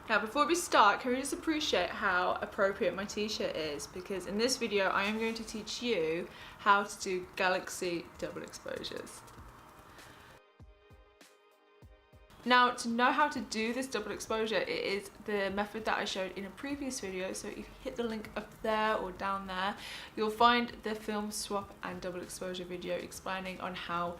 Now before we start, can we just appreciate how appropriate my t-shirt is, because in this video I am going to teach you how to do galaxy double exposures. Now, to know how to do this double exposure, it is the method that I showed in a previous video. So if you hit the link up there or down there, you'll find the film swap and double exposure video explaining on how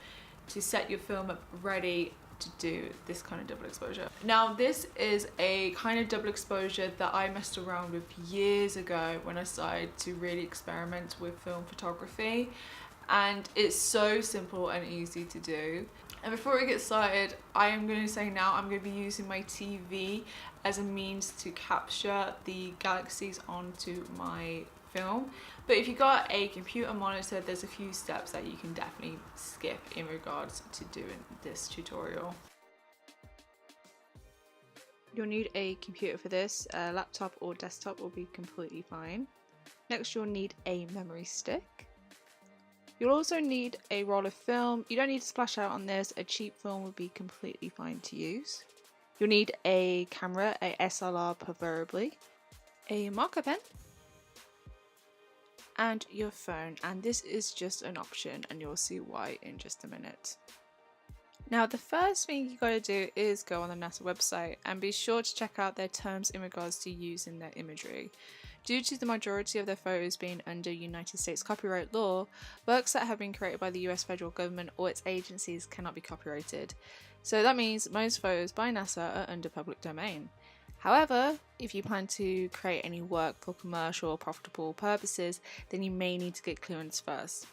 to set your film up ready to do this kind of double exposure. Now, this is a kind of double exposure that I messed around with years ago when I started to really experiment with film photography, and it's so simple and easy to do. And before we get started, I am going to say now I'm going to be using my TV as a means to capture the galaxies onto my film. But if you've got a computer monitor, there's a few steps that you can definitely skip in regards to doing this tutorial. You'll need a computer for this. A laptop or desktop will be completely fine. Next, you'll need a memory stick. You'll also need a roll of film. You don't need to splash out on this. A cheap film would be completely fine to use. You'll need a camera, a SLR preferably, a marker pen, and your phone. And this is just an option, and you'll see why in just a minute. Now, the first thing you gotta do is go on the NASA website and be sure to check out their terms in regards to using their imagery. Due to the majority of their photos being under United States copyright law, works that have been created by the US federal government or its agencies cannot be copyrighted. So that means most photos by NASA are under public domain. However, if you plan to create any work for commercial or profitable purposes, then you may need to get clearance first.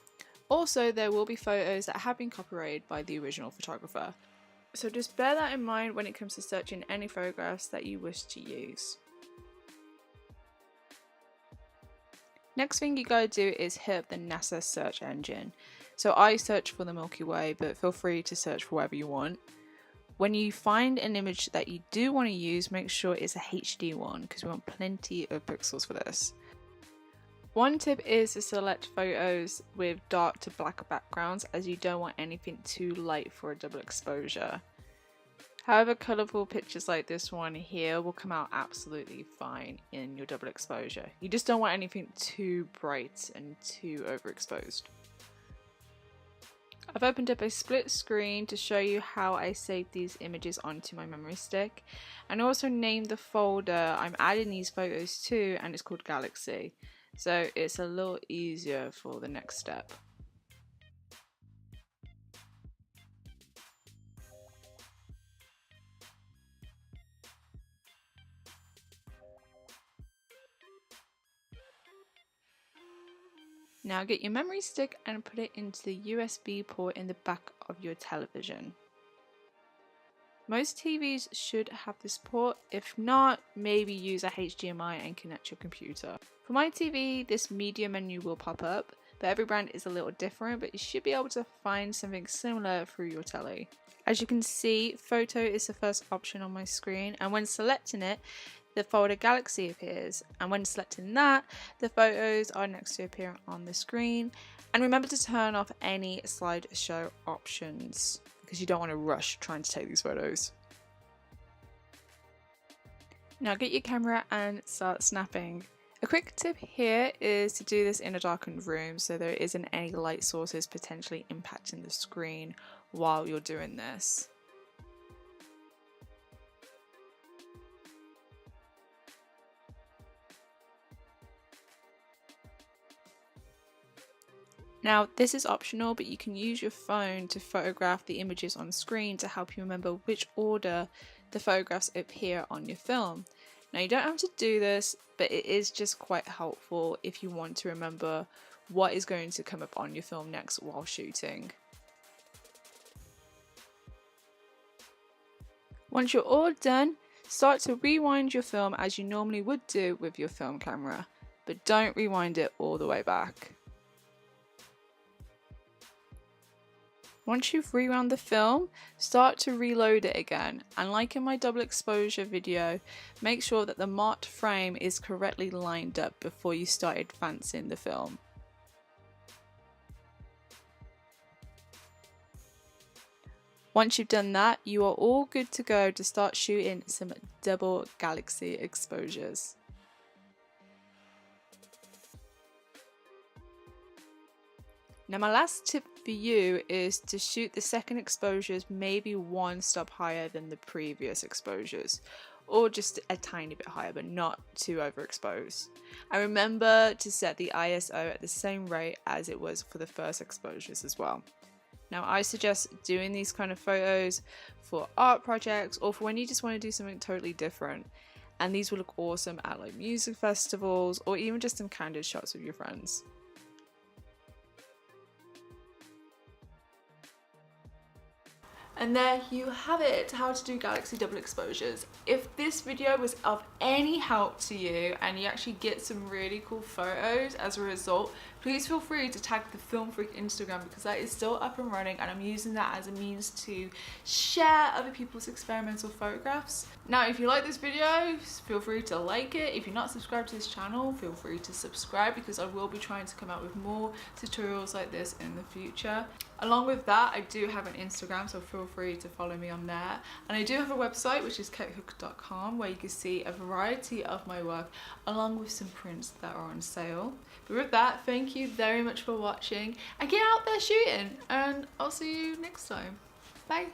Also, there will be photos that have been copyrighted by the original photographer. So just bear that in mind when it comes to searching any photographs that you wish to use. Next thing you gotta do is hit up the NASA search engine. So I search for the Milky Way, but feel free to search for whatever you want. When you find an image that you do want to use, make sure it's a HD one, because we want plenty of pixels for this. One tip is to select photos with dark to black backgrounds, as you don't want anything too light for a double exposure. However, colourful pictures like this one here will come out absolutely fine in your double exposure. You just don't want anything too bright and too overexposed. I've opened up a split screen to show you how I saved these images onto my memory stick, and also named the folder I'm adding these photos to, and it's called Galaxy. So it's a little easier for the next step. Now get your memory stick and put it into the USB port in the back of your television. Most TVs should have this port. If not, maybe use a HDMI and connect your computer. For my TV, this media menu will pop up, but every brand is a little different, but you should be able to find something similar through your telly. As you can see, photo is the first option on my screen, and when selecting it, the folder Galaxy appears, and when selecting that, the photos are next to appear on the screen. And remember to turn off any slideshow options, because you don't want to rush trying to take these photos. Now get your camera and start snapping. A quick tip here is to do this in a darkened room so there isn't any light sources potentially impacting the screen while you're doing this. Now, this is optional, but you can use your phone to photograph the images on screen to help you remember which order the photographs appear on your film. Now, you don't have to do this, but it is just quite helpful if you want to remember what is going to come up on your film next while shooting. Once you're all done, start to rewind your film as you normally would do with your film camera, but don't rewind it all the way back. Once you've rewound the film, start to reload it again, and like in my double exposure video, make sure that the marked frame is correctly lined up before you start advancing the film. Once you've done that, you are all good to go to start shooting some double galaxy exposures. Now my last tip for you is to shoot the second exposures maybe one stop higher than the previous exposures, or just a tiny bit higher, but not too overexposed. And remember to set the ISO at the same rate as it was for the first exposures as well. Now I suggest doing these kind of photos for art projects or for when you just want to do something totally different. And these will look awesome at like music festivals or even just some candid shots with your friends. And there you have it, how to do galaxy double exposures. If this video was of any help to you and you actually get some really cool photos as a result, please feel free to tag the Film Freak Instagram, because that is still up and running and I'm using that as a means to share other people's experimental photographs. Now if you like this video, feel free to like it. If you're not subscribed to this channel, feel free to subscribe, because I will be trying to come out with more tutorials like this in the future. Along with that, I do have an Instagram, so feel free to follow me on there. And I do have a website, which is katehook.com, where you can see a variety of my work, along with some prints that are on sale. But with that, thank you very much for watching, and get out there shooting, and I'll see you next time. Bye.